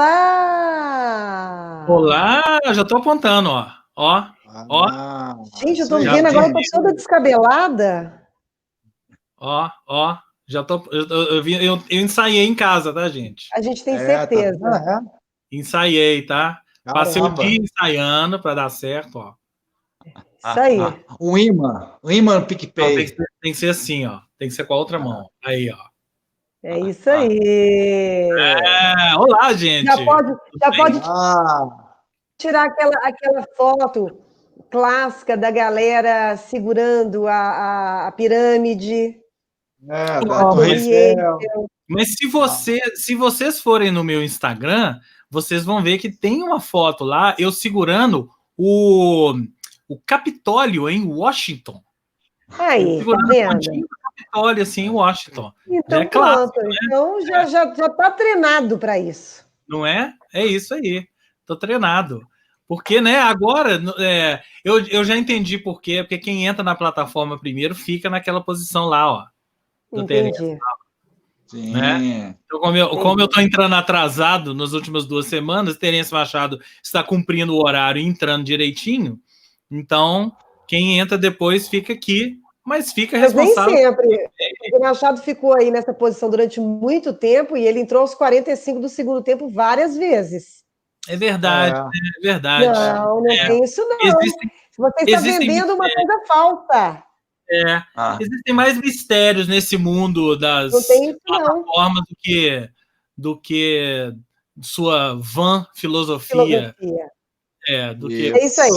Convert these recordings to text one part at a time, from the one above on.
Olá! Olá, já tô apontando, ó. Ó, ó, Gente, eu isso tô aí. vendo agora, eu tô toda descabelada. ó. Já tô, eu ensaiei em casa, tá, gente? A gente tem Tá certeza. vendo? Ensaiei, tá? Passei o Caramba. dia ensaiando para dar certo, ó. Isso aí. Um imã Então, PicPay. tem que ser assim, ó. Tem que ser com a outra mão. Aí, ó. É isso aí. Olá, gente. Já pode Ah, tirar aquela foto clássica da galera segurando a pirâmide, da a Torre Torre Eiffel. Eiffel. Mas se vocês forem no meu Instagram, vocês vão ver que tem uma foto lá, eu segurando o Capitólio em Washington. Aí, tá Segurando a vendo? pontinha do Capitólio, assim, em Washington. Já é Então clássico, pronto. Então já tá treinado para isso. não é? É isso aí. Tô treinado. Porque, né, agora, eu já entendi por quê. Porque quem entra na plataforma primeiro fica naquela posição lá, ó. Do Terence, Entendi. né? Sim. Então, como eu tô entrando atrasado nas últimas 2 semanas, Terence Machado está cumprindo o horário e entrando direitinho. Então, quem entra depois fica aqui, mas fica Mas nem responsável. sempre. O Machado ficou aí nessa posição durante muito tempo e ele entrou aos 45 do segundo tempo várias vezes. É verdade, É. é verdade. Não tem isso não. Existem, Você está existem vendendo uma coisa falsa. existem mais mistérios nesse mundo Não das tem isso não. plataformas do que sua van filosofia. Filosofia. Do que. É isso aí.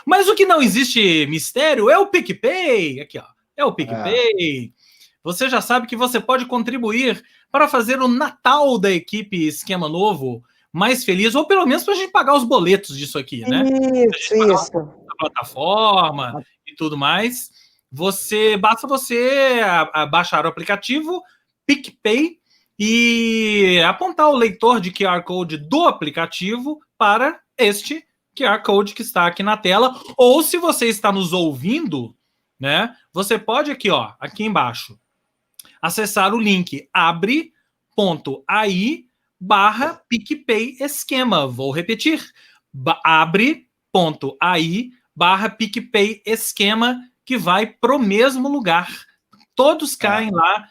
Mas o que não existe mistério é o PicPay. Aqui, ó. É o PicPay. Você já sabe que você pode contribuir para fazer o Natal da equipe Esquema Novo mais feliz, ou pelo menos para a gente pagar os boletos disso aqui, né? Isso. A plataforma e tudo mais. Basta você baixar o aplicativo PicPay e apontar o leitor de QR Code do aplicativo para este QR Code que está aqui na tela, ou se você está nos ouvindo, né, você pode aqui, ó, aqui embaixo, acessar o link abre.ai/PicPay esquema. Vou repetir, abre.ai/PicPay esquema, que vai pro mesmo lugar. Todos caem lá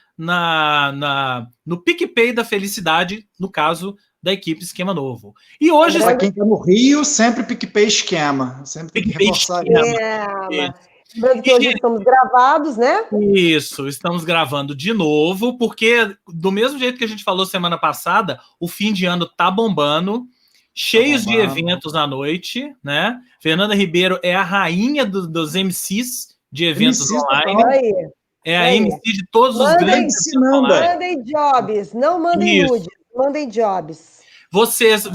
no PicPay da felicidade, no caso da equipe Esquema Novo. E hoje... Para quem está no Rio, sempre PicPay esquema. Sempre tem que reforçar isso. Lembrando que hoje estamos gravados, né? Isso, estamos gravando de novo, porque do mesmo jeito que a gente falou semana passada, o fim de ano tá bombando, cheios de eventos à noite, né? Fernanda Ribeiro é a rainha dos MCs de eventos online. É a MC de todos os grandes eventos online. Mandem jobs, não mandem nudes, mandem jobs. Vocês,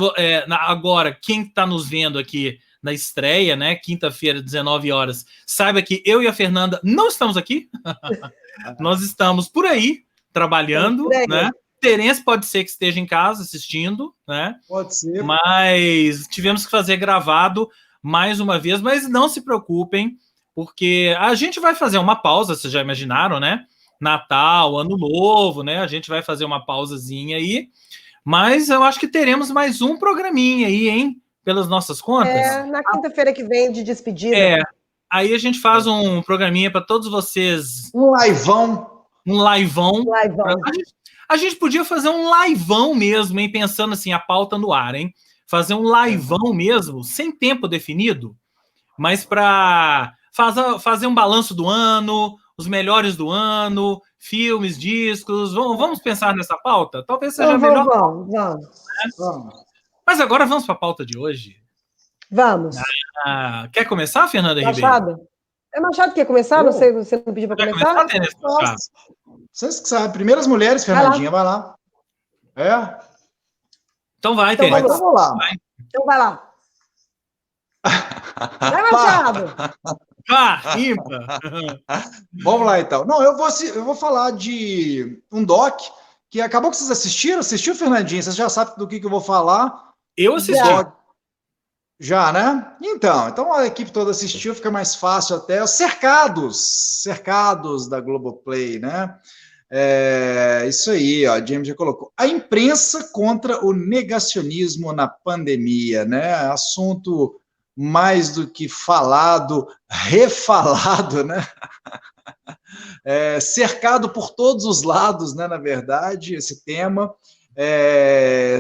agora, quem está nos vendo aqui na estreia, né, quinta-feira, 19 horas, saiba que eu e a Fernanda não estamos aqui. Nós estamos por aí, trabalhando, né? Terence pode ser que esteja em casa assistindo, né? Pode ser. Mas tivemos que fazer gravado mais uma vez, mas não se preocupem, porque a gente vai fazer uma pausa, vocês já imaginaram, né? Natal, Ano Novo, né? A gente vai fazer uma pausazinha aí, mas eu acho que teremos mais um programinha aí, hein? Pelas nossas contas. Na quinta-feira que vem, de despedida. Aí a gente faz um programinha para todos vocês. Um liveão. A gente podia fazer um liveão mesmo, hein? Pensando assim, a pauta no ar, hein? Fazer um liveão mesmo, sem tempo definido, mas para fazer um balanço do ano, os melhores do ano, filmes, discos. Vamos pensar nessa pauta? Talvez seja melhor. Vamos. Mas agora vamos para a pauta de hoje. Vamos. Quer começar, Fernanda Machado. Ribeiro? É Machado que quer começar? Não sei, você não pediu para começar? Vocês que sabem. Primeiras mulheres, Fernandinha, vai lá. Então vai, Terence. Então vou lá. Então vai lá. Vai, Machado. Ímpar. Vamos lá, então. Não, eu vou falar de um doc que acabou que vocês assistiram. Assistiu, Fernandinha? Vocês já sabem do que eu vou falar. Eu assisti. Já, né? Então a equipe toda assistiu, fica mais fácil até. Cercados da Globoplay, né? Isso aí, ó, James já colocou. A imprensa contra o negacionismo na pandemia, né? Assunto mais do que falado, refalado, né? Cercado por todos os lados, né? Na verdade, esse tema.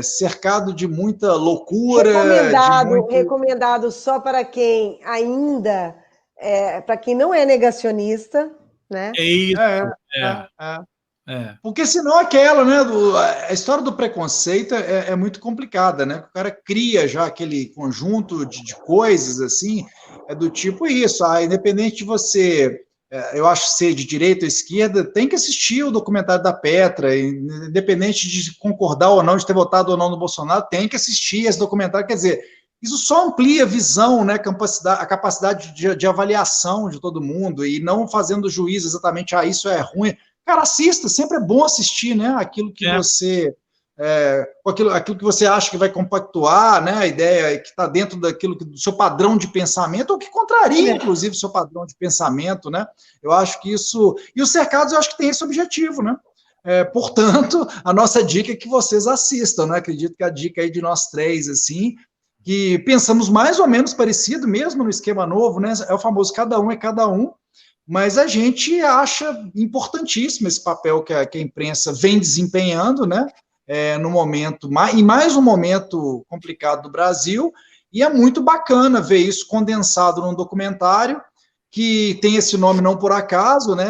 Cercado de muita loucura. Recomendado só para quem ainda, para quem não é negacionista, né? É isso. Porque senão né? A história do preconceito é muito complicada, né? O cara cria já aquele conjunto de coisas assim, do tipo isso. Independente de você, eu acho ser de direita ou esquerda, tem que assistir o documentário da Petra, independente de concordar ou não, de ter votado ou não no Bolsonaro, tem que assistir esse documentário. Quer dizer, isso só amplia a visão, né? A capacidade de avaliação de todo mundo e não fazendo juízo exatamente, isso é ruim. Cara, assista, sempre é bom assistir, né? Aquilo que você. Aquilo que você acha que vai compactuar, né? A ideia que está dentro do seu padrão de pensamento, ou que contraria, inclusive, o seu padrão de pensamento, né? Eu acho que isso. E os cercados, eu acho que tem esse objetivo, né? Portanto, a nossa dica é que vocês assistam, né? Acredito que a dica aí de nós três, assim, que pensamos mais ou menos parecido, mesmo no esquema novo, né? É o famoso cada um é cada um. Mas a gente acha importantíssimo esse papel que a imprensa vem desempenhando, né? No momento, em mais um momento complicado do Brasil, e é muito bacana ver isso condensado num documentário que tem esse nome não por acaso, né?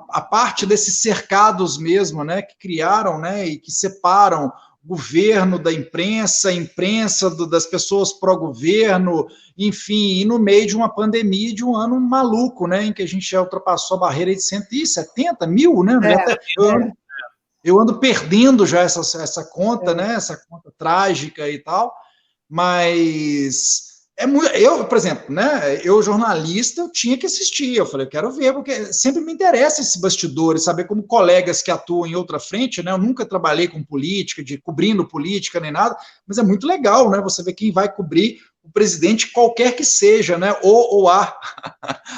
A parte desses cercados mesmo, né? Que criaram, né? E que separam governo da imprensa, a imprensa das pessoas pró-governo, enfim, e no meio de uma pandemia de um ano maluco, né, em que a gente já ultrapassou a barreira de 170 mil, né? Eu ando perdendo já essa conta, né? Essa conta trágica e tal, mas eu, por exemplo, né? Eu, jornalista, eu tinha que assistir. Eu falei, eu quero ver, porque sempre me interessa esses bastidores, saber como colegas que atuam em outra frente, né? Eu nunca trabalhei com política, cobrindo política nem nada, mas é muito legal, né? Você ver quem vai cobrir o presidente, qualquer que seja, né? Ou a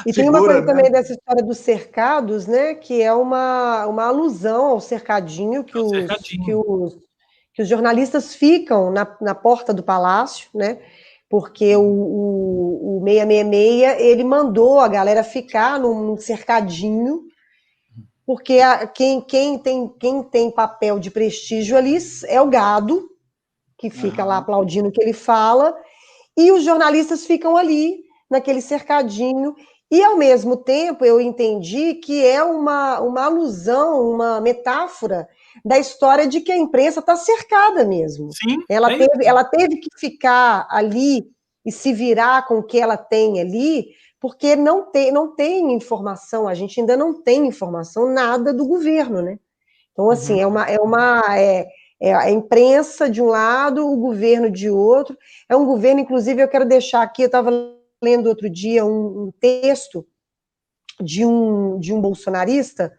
e figura, tem uma coisa, né, também dessa história dos cercados, né? Que é uma alusão ao cercadinho que os jornalistas ficam na porta do palácio, né? Porque o 666, ele mandou a galera ficar num cercadinho, porque quem tem papel de prestígio ali é o gado, que fica lá aplaudindo o que ele fala, e os jornalistas ficam ali, naquele cercadinho, e ao mesmo tempo eu entendi que é uma alusão, uma metáfora da história de que a imprensa está cercada mesmo. Sim, ela teve que ficar ali e se virar com o que ela tem ali, porque não tem informação, a gente ainda não tem informação nada do governo, né? Então, assim, é a imprensa de um lado, o governo de outro. É um governo, inclusive, eu quero deixar aqui, eu estava lendo outro dia um texto de um bolsonarista,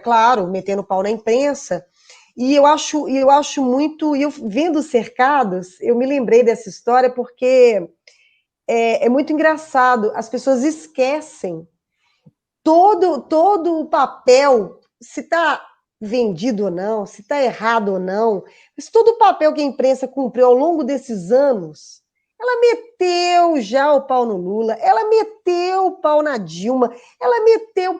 claro, metendo pau na imprensa, e eu acho muito, e eu vendo Cercados, eu me lembrei dessa história porque é muito engraçado, as pessoas esquecem todo o papel, se está vendido ou não, se está errado ou não, mas todo o papel que a imprensa cumpriu ao longo desses anos, ela meteu já o pau no Lula, ela meteu o pau na Dilma, ela meteu...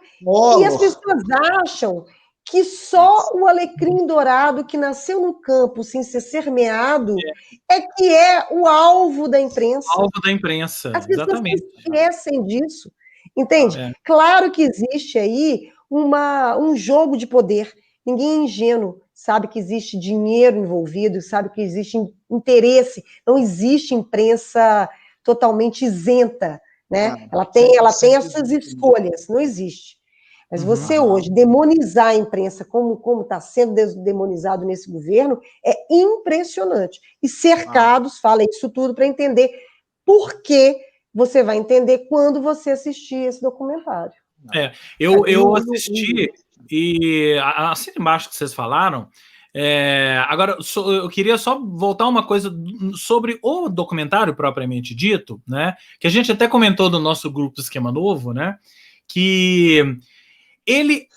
E as pessoas acham que só o alecrim dourado que nasceu no campo sem ser semeado que é o alvo da imprensa. O alvo da imprensa, as pessoas exatamente. Esquecem disso, entende? Claro que existe aí um jogo de poder. Ninguém é ingênuo, sabe que existe dinheiro envolvido, sabe que existe interesse, não existe imprensa totalmente isenta, né? Ela tem as suas escolhas, não existe. Mas você hoje demonizar a imprensa como está sendo demonizado nesse governo é impressionante. E Cercados fala isso tudo para entender por que você vai entender quando você assistir esse documentário. Eu assisti e assim embaixo que vocês falaram. Agora, eu queria só voltar uma coisa sobre o documentário propriamente dito, né? Que a gente até comentou no nosso grupo do Esquema Novo, né? Que Ele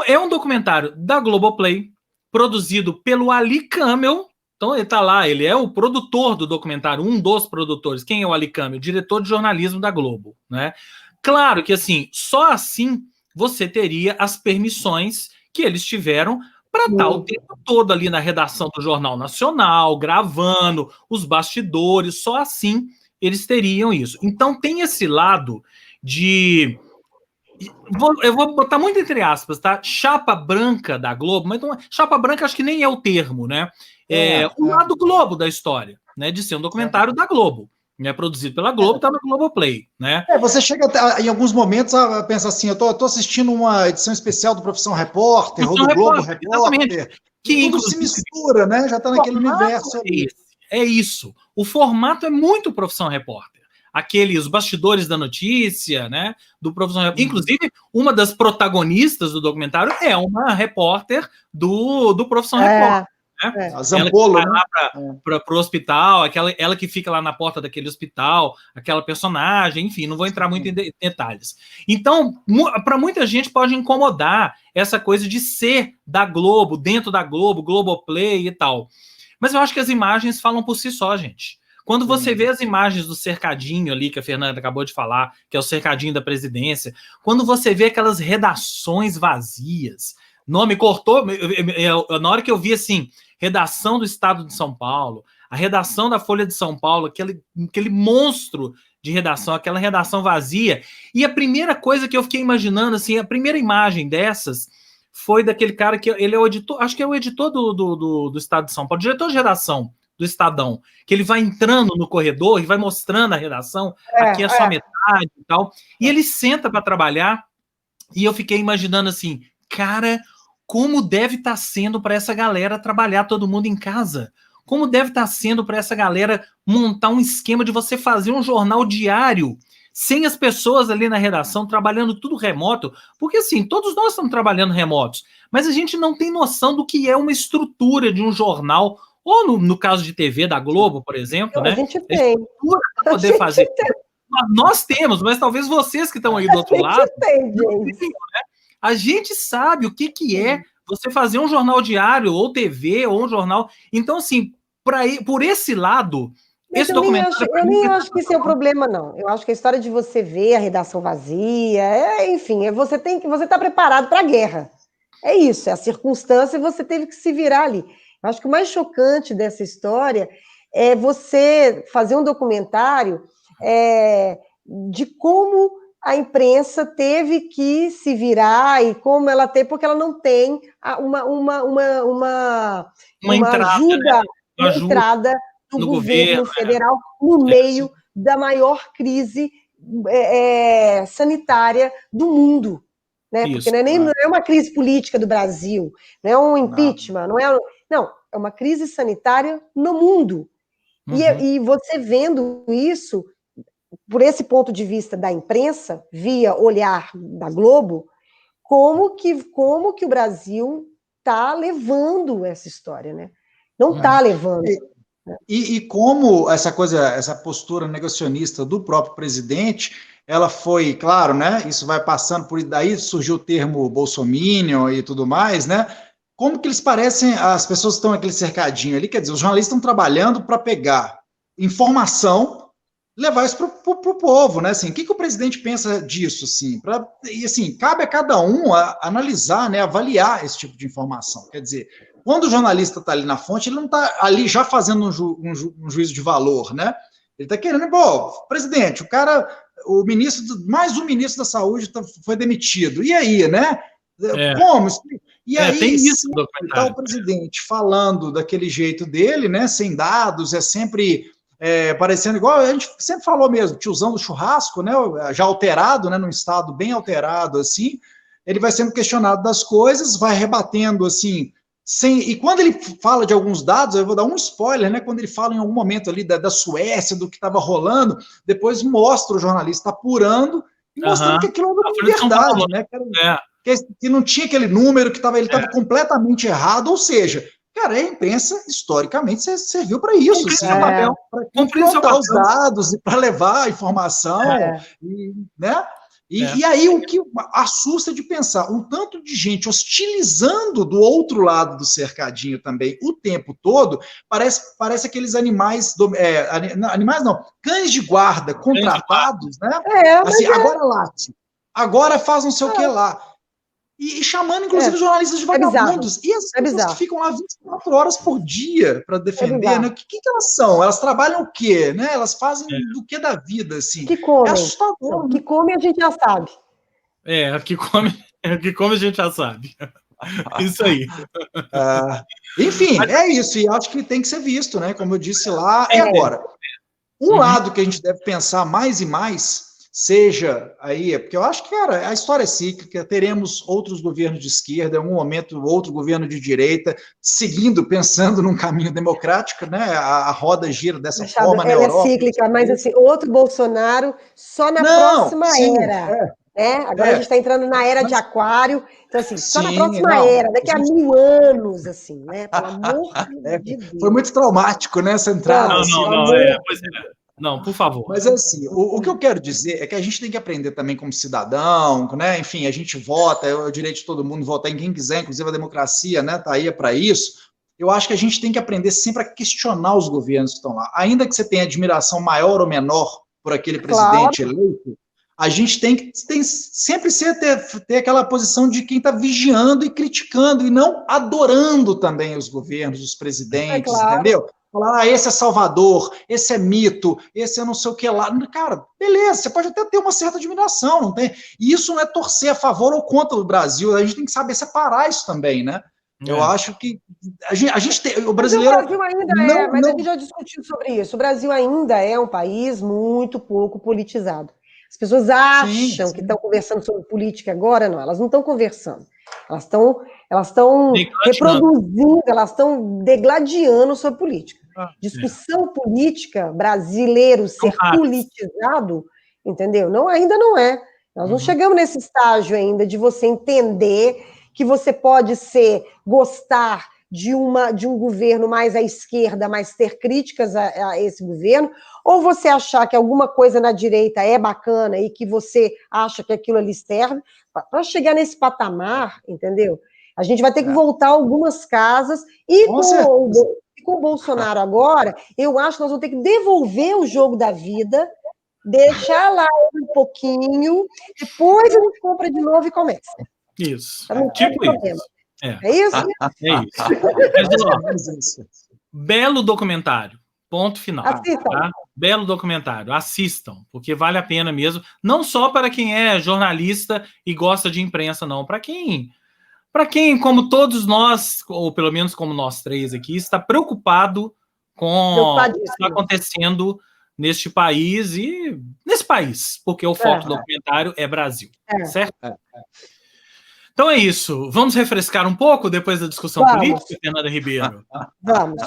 é um documentário da Globoplay, produzido pelo Ali Camel. Então ele tá lá, ele é o produtor do documentário, um dos produtores. Quem é o Ali Camel? Diretor de jornalismo da Globo, né? Claro que assim, só assim você teria as permissões que eles tiveram para estar o tempo todo ali na redação do Jornal Nacional, gravando os bastidores, só assim eles teriam isso. Então tem esse lado de... Eu vou botar muito entre aspas, tá? Chapa branca da Globo, mas não, chapa branca acho que nem é o termo, né? O lado Globo da história, né? De ser um documentário da Globo, né? Produzido pela Globo, tá no Globoplay, né? Você chega até, em alguns momentos a pensar assim, eu tô assistindo uma edição especial do Profissão Repórter, ou do Globo Repórter, que tudo se mistura, né? Já tá naquele universo ali. É isso. O formato é muito Profissão Repórter. Os bastidores da notícia, né? Do Profissão Repórter. Inclusive, uma das protagonistas do documentário é uma repórter do Profissão Repórter. Né? A Zampolo, ela que vai lá para o hospital, ela que fica lá na porta daquele hospital, aquela personagem, enfim, não vou entrar muito em detalhes. Então, para muita gente pode incomodar essa coisa de ser da Globo, dentro da Globo, Globoplay e tal. Mas eu acho que as imagens falam por si só, gente. Quando você vê as imagens do cercadinho ali, que a Fernanda acabou de falar, que é o cercadinho da presidência, quando você vê aquelas redações vazias, me cortou, na hora que eu vi assim, redação do Estado de São Paulo, a redação da Folha de São Paulo, aquele monstro de redação, aquela redação vazia, e a primeira coisa que eu fiquei imaginando, assim, a primeira imagem dessas foi daquele cara que ele é o editor, acho que é o editor do Estado de São Paulo, diretor de redação do Estadão, que ele vai entrando no corredor e vai mostrando a redação, aqui é só metade e tal, e ele senta para trabalhar, e eu fiquei imaginando assim, cara, como deve estar sendo para essa galera trabalhar todo mundo em casa, como deve estar sendo para essa galera montar um esquema de você fazer um jornal diário, sem as pessoas ali na redação, trabalhando tudo remoto, porque assim, todos nós estamos trabalhando remotos, mas a gente não tem noção do que é uma estrutura de um jornal, ou no caso de TV da Globo, por exemplo, né? A gente tem. Para poder fazer. Nós temos, mas talvez vocês que estão aí do outro lado. A gente sabe o que é você fazer um jornal diário, ou TV, ou um jornal. Então, assim, por esse lado, esse documentário. Eu nem acho que esse é o problema, não. Eu acho que a história de você ver a redação vazia, enfim, você está preparado para a guerra. É isso, é a circunstância e você teve que se virar ali. Eu acho que o mais chocante dessa história é você fazer um documentário de como a imprensa teve que se virar e como ela tem, porque ela não tem uma ajuda, uma entrada do governo federal no meio da maior crise sanitária do mundo. Né? Porque não é uma crise política do Brasil, não é um impeachment, não, é uma crise sanitária no mundo. E você vendo isso, por esse ponto de vista da imprensa, via olhar da Globo, como que o Brasil está levando essa história, né? Não está levando. E como essa postura negacionista do próprio presidente, ela foi, claro, né? Isso vai passando por daí, surgiu o termo bolsominion e tudo mais, né? Como que eles parecem, as pessoas estão naquele cercadinho ali, quer dizer, os jornalistas estão trabalhando para pegar informação, levar isso para o povo, né? Assim, o que o presidente pensa disso, assim? E assim, cabe a cada um analisar, né? Avaliar esse tipo de informação. Quer dizer, quando o jornalista está ali na fonte, ele não está ali já fazendo um juízo de valor, né? Ele está querendo, presidente, mais um ministro da Saúde foi demitido. E aí, né? Como? E aí, tem isso, tá o presidente falando daquele jeito dele, né? Sem dados, sempre parecendo igual a gente sempre falou mesmo, tiozão do churrasco, né? Já alterado, né? Num estado bem alterado, assim. Ele vai sendo questionado das coisas, vai rebatendo, assim. E quando ele fala de alguns dados, eu vou dar um spoiler, né? Quando ele fala em algum momento ali da Suécia, do que estava rolando, depois mostra o jornalista apurando e mostrando que aquilo era verdade, né? Que não tinha aquele número, que ele estava completamente errado, ou seja, cara, a imprensa, historicamente, serviu para isso, assim, para confrontar os dados e para levar a informação, né? E aí o que assusta de pensar, um tanto de gente hostilizando do outro lado do cercadinho também o tempo todo, parece aqueles animais, animais não, cães de guarda contratados, né? Assim, agora late, agora faz não sei o que lá. E chamando, inclusive, jornalistas de vagabundos. E as pessoas que ficam lá 24 horas por dia para defender, né? O que elas são? Elas trabalham o quê? Né? Elas fazem do que da vida, assim? Que comem. É assustador. Não, que come a gente já sabe. Que come a gente já sabe. Isso aí. Enfim, é isso. E acho que tem que ser visto, né? Como eu disse lá, agora. Lado que a gente deve pensar mais e mais seja aí, porque eu acho que, cara, a história é cíclica, teremos outros governos de esquerda, em algum momento outro governo de direita, pensando num caminho democrático, né? A roda gira dessa forma na Europa. Ela é cíclica, mas assim, outro Bolsonaro só na próxima era. Né? Agora a gente está entrando na era de Aquário, então assim, só na próxima era, daqui a 1000 anos, assim, né? Pelo amor de Deus. Foi muito traumático, né, essa entrada. Pois é. Não, por favor. Mas assim, o que eu quero dizer é que a gente tem que aprender também como cidadão, né? Enfim, a gente vota, é o direito de todo mundo votar em quem quiser, inclusive a democracia, né? Tá aí para isso. Eu acho que a gente tem que aprender sempre a questionar os governos que estão lá. Ainda que você tenha admiração maior ou menor por aquele presidente eleito, a gente tem que sempre ter aquela posição de quem está vigiando e criticando, e não adorando também os governos, os presidentes, entendeu? Falar, esse é Salvador, esse é mito, esse é não sei o que lá. Cara, beleza, você pode até ter uma certa admiração, não tem? E isso não é torcer a favor ou contra o Brasil, a gente tem que saber separar isso também, né? Eu acho que a gente tem, o brasileiro... Mas o Brasil ainda mas a gente já discutiu sobre isso, o Brasil ainda é um país muito pouco politizado. As pessoas acham que estão conversando sobre política agora, não, elas não estão conversando. Elas estão reproduzindo, elas estão degladiando sobre política. Discussão política, brasileiro ser politizado, entendeu? Não, ainda não é. Nós não chegamos nesse estágio ainda de você entender que você pode gostar de um governo mais à esquerda, mas ter críticas a esse governo, ou você achar que alguma coisa na direita é bacana e que você acha que aquilo ali serve, para chegar nesse patamar, entendeu? A gente vai ter que voltar algumas casas, e com o Bolsonaro agora, eu acho que nós vamos ter que devolver o jogo da vida, deixar lá um pouquinho, depois a gente compra de novo e começa. Isso, tipo isso. É isso? Mas, belo documentário, ponto final. Assistam. Tá? Belo documentário, assistam, porque vale a pena mesmo, não só para quem é jornalista e gosta de imprensa, não, para quem, como todos nós, ou pelo menos como nós três aqui, está preocupado com o que está acontecendo neste país e nesse país, porque o foco do documentário é Brasil, certo? Então é isso. Vamos refrescar um pouco depois da discussão política, Fernanda Ribeiro? Vamos.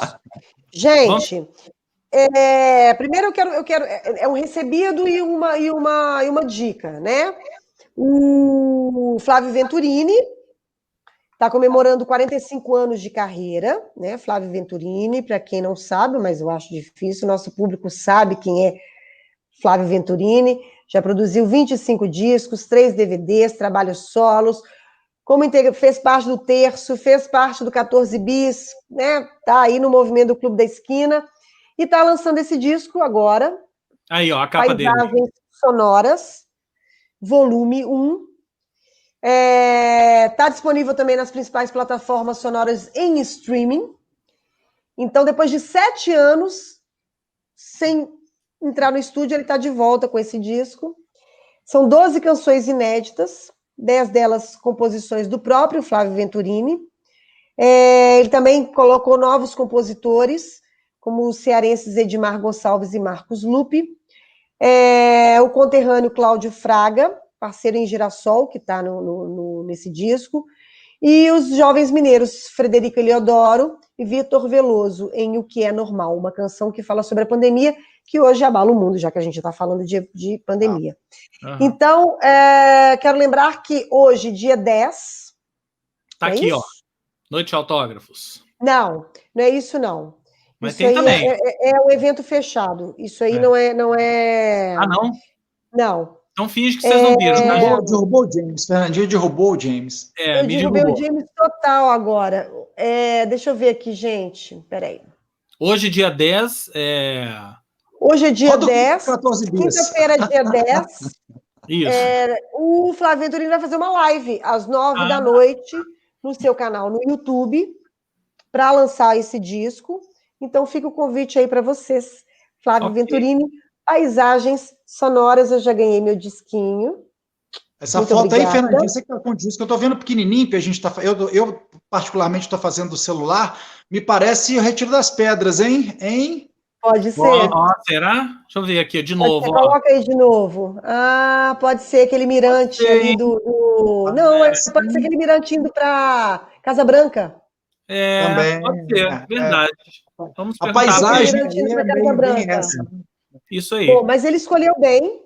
Gente, primeiro eu quero um recebido e uma dica, né? O Flávio Venturini está comemorando 45 anos de carreira, né? Flávio Venturini, para quem não sabe, mas eu acho difícil, nosso público sabe quem é Flávio Venturini, já produziu 25 discos, 3 DVDs, trabalhos solos, fez parte do Terço, fez parte do 14 Bis, né? Tá aí no movimento do Clube da Esquina, e tá lançando esse disco agora. Aí, ó, a capa dele. Paisagens Sonoras, volume 1. Tá disponível também nas principais plataformas sonoras em streaming. Então, depois de 7 anos, sem entrar no estúdio, ele tá de volta com esse disco. São 12 canções inéditas, 10 delas composições do próprio Flávio Venturini. Ele também colocou novos compositores, como os cearenses Edmar Gonçalves e Marcos Lupe. O conterrâneo Cláudio Fraga, parceiro em Girassol, que está nesse disco. E os jovens mineiros Frederico Eliodoro e Vitor Veloso, em O Que É Normal, uma canção que fala sobre a pandemia, que hoje abala o mundo, já que a gente está falando de pandemia. Então, quero lembrar que hoje, dia 10... Tá aqui, isso? Ó. Noite de Autógrafos. Não é isso, não. Mas isso tem aí também. É um evento fechado. Isso aí não é... Ah, não? Não. Então finge que vocês não viram. Derrubou o James. Fernandinho derrubou o James. Eu derrubei o James total agora. Deixa eu ver aqui, gente. Peraí. Hoje, dia 10. Hoje é dia 10. Quinta-feira, dia 10. Isso. O Flávio Venturini vai fazer uma live às 9 da noite no seu canal no YouTube para lançar esse disco. Então fica o convite aí para vocês. Flávio Venturini, Paisagens Sonoras. Eu já ganhei meu disquinho. Essa muito foto obrigada. Aí, Fernandinho, você que está com o disco, eu estou vendo pequenininho, que a gente está. Eu particularmente estou fazendo do celular. Me parece o Retiro das Pedras, hein? Pode ser. Será? Deixa eu ver aqui de novo. Coloca aí de novo. Pode ser aquele mirante ali do... Não, pode ser aquele mirante indo para Casa Branca. Também. Pode ser, verdade. Vamos a paisagem para Casa Branca. Essa. Isso aí. Bom, mas ele escolheu bem.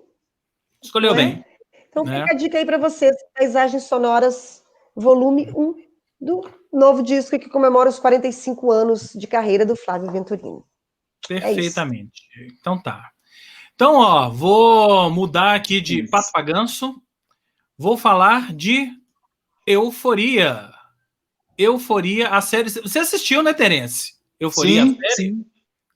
Escolheu bem. Então fica a dica aí para vocês, Paisagens Sonoras, volume 1 do novo disco que comemora os 45 anos de carreira do Flávio Venturini. Perfeitamente. Então tá. Então, vou mudar aqui de pato pra ganso. Vou falar de Euforia. Euforia, a série... Você assistiu, né, Terence? Euforia, sim, a série? Sim.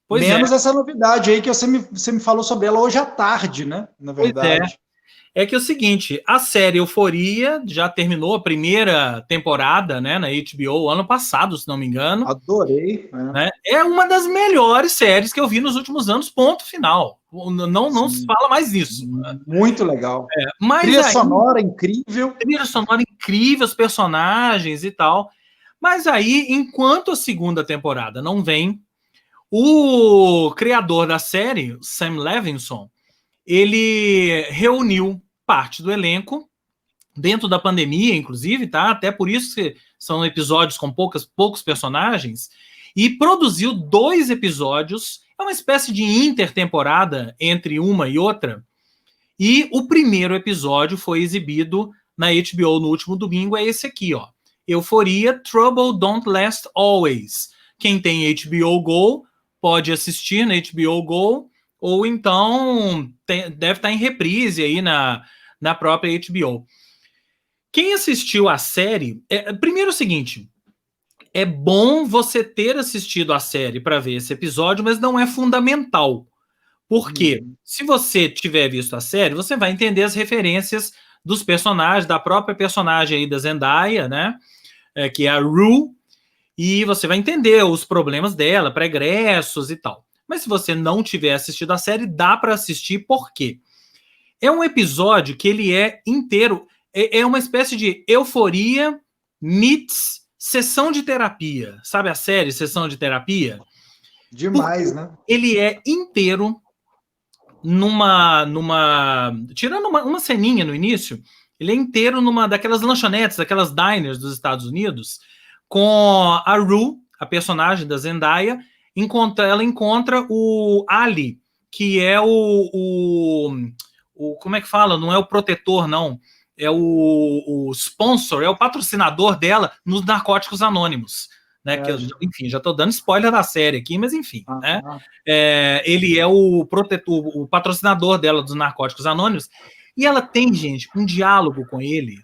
Pois menos essa novidade aí que você me falou sobre ela hoje à tarde, né? Na verdade. É que é o seguinte, a série Euforia já terminou a primeira temporada, né, na HBO ano passado, se não me engano. Adorei. Né? É uma das melhores séries que eu vi nos últimos anos, ponto final. Não se fala mais nisso. Muito legal. Mas trilha sonora incrível. Trilha sonora incrível, os personagens e tal. Mas aí, enquanto a segunda temporada não vem, o criador da série, Sam Levinson, ele reuniu parte do elenco, dentro da pandemia, inclusive, tá? Até por isso que são episódios com poucos personagens, e produziu 2 episódios, é uma espécie de intertemporada entre uma e outra, e o primeiro episódio foi exibido na HBO no último domingo, é esse aqui, Euforia, Trouble Don't Last Always. Quem tem HBO Go pode assistir na HBO Go, ou então deve estar em reprise aí na própria HBO. Quem assistiu a série... primeiro é o seguinte, é bom você ter assistido a série para ver esse episódio, mas não é fundamental. Porque se você tiver visto a série, você vai entender as referências dos personagens, da própria personagem aí da Zendaya, né? Que é a Rue, e você vai entender os problemas dela, pregressos e tal. Mas se você não tiver assistido a série, dá para assistir, por quê? É um episódio que ele é inteiro, é uma espécie de Euforia meets sessão de terapia. Sabe a série Sessão de Terapia? Demais, né? Ele é inteiro tirando uma ceninha no início, ele é inteiro numa daquelas lanchonetes, daquelas diners dos Estados Unidos, com a Rue, a personagem da Zendaya, ela encontra o Ali, que é o como é que fala? Não é o protetor, não. É o sponsor, é o patrocinador dela nos Narcóticos Anônimos. Né, enfim, já estou dando spoiler da série aqui, mas enfim, né? Ele é o patrocinador dela dos Narcóticos Anônimos, e ela tem, gente, um diálogo com ele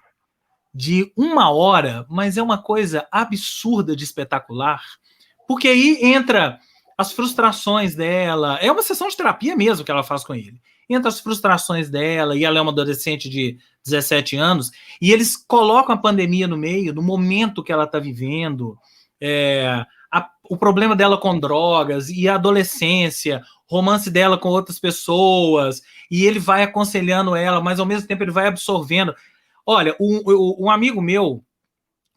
de 1 hora, mas é uma coisa absurda de espetacular, porque aí entra as frustrações dela, é uma sessão de terapia mesmo que ela faz com ele, entra as frustrações dela, e ela é uma adolescente de 17 anos, e eles colocam a pandemia no meio, no momento que ela está vivendo, o problema dela com drogas e a adolescência, romance dela com outras pessoas, e ele vai aconselhando ela, mas ao mesmo tempo ele vai absorvendo. Olha, um amigo meu,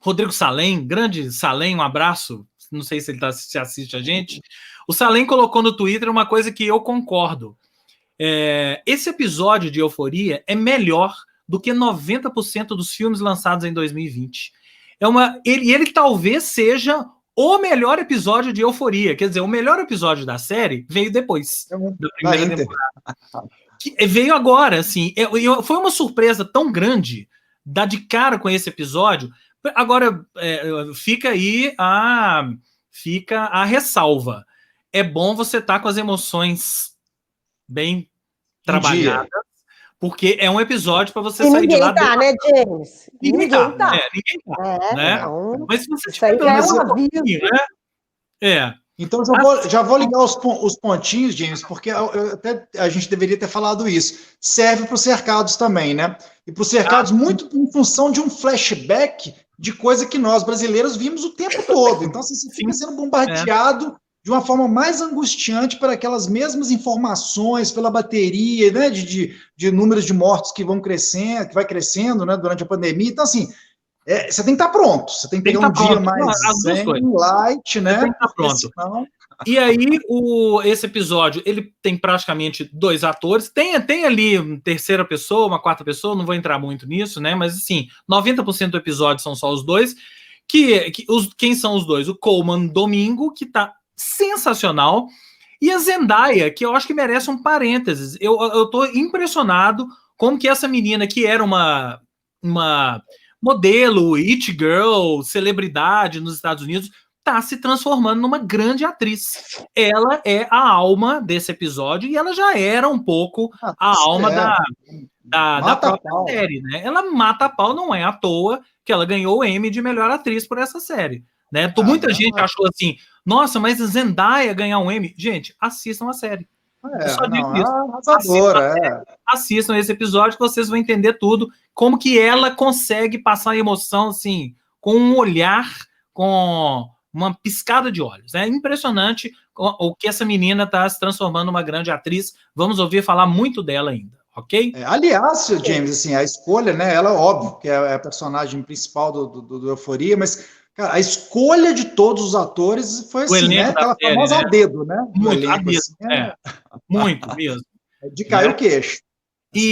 Rodrigo Salem, grande Salem, um abraço, não sei se ele se assiste a gente, o Salem colocou no Twitter uma coisa que eu concordo. Esse episódio de Euforia é melhor do que 90% dos filmes lançados em 2020. Ele talvez seja o melhor episódio de Euforia. Quer dizer, o melhor episódio da série veio depois da primeira temporada. Veio agora, assim. Foi uma surpresa tão grande dar de cara com esse episódio. Agora, fica aí a ressalva. É bom você estar com as emoções bem trabalhadas, Porque é um episódio para você sair de lá... Ninguém tá, né, James? Ninguém tá, Ninguém tá, né, James? Ninguém tá. Ninguém tá, né? Então, mas se você isso aí já é um aviso. Né? Então, já vou ligar os pontinhos, James, porque até a gente deveria ter falado isso. Serve para os cercados também, né? E para os cercados muito em função de um flashback de coisa que nós, brasileiros, vimos o tempo todo. Então, assim, você fica sendo bombardeado de uma forma mais angustiante para aquelas mesmas informações, pela bateria, né, de números de mortos que vão crescendo, que vai crescendo, né, durante a pandemia. Então, assim, você tem que estar pronto. Você tem que pegar um dia mais light, né? Tem que estar pronto. Senão... E aí, esse episódio, ele tem praticamente 2 atores. Tem ali uma terceira pessoa, uma quarta pessoa, não vou entrar muito nisso, né? Mas, assim, 90% do episódio são só os dois. Quem são os dois? O Colman Domingo, que tá sensacional, e a Zendaya, que eu acho que merece um parênteses. Eu tô impressionado como que essa menina, que era uma modelo, it girl, celebridade nos Estados Unidos, tá se transformando numa grande atriz. Ela é a alma desse episódio, e ela já era um pouco a alma da própria série, né? Ela mata a pau, não é à toa que ela ganhou o Emmy de melhor atriz por essa série, né? Muita gente achou assim, nossa, mas a Zendaya ganhar um Emmy. Gente, assistam a série. Assistam esse episódio que vocês vão entender tudo, como que ela consegue passar a emoção assim, com um olhar, com uma piscada de olhos. É impressionante o que essa menina está se transformando numa grande atriz. Vamos ouvir falar muito dela ainda, ok? Aliás, James, assim, a escolha, né, ela, óbvio, que é a personagem principal do Euforia, mas cara, a escolha de todos os atores foi assim, né? Aquela famosa ao dedo, né? Muito, a dedo, muito mesmo. De cair o queixo.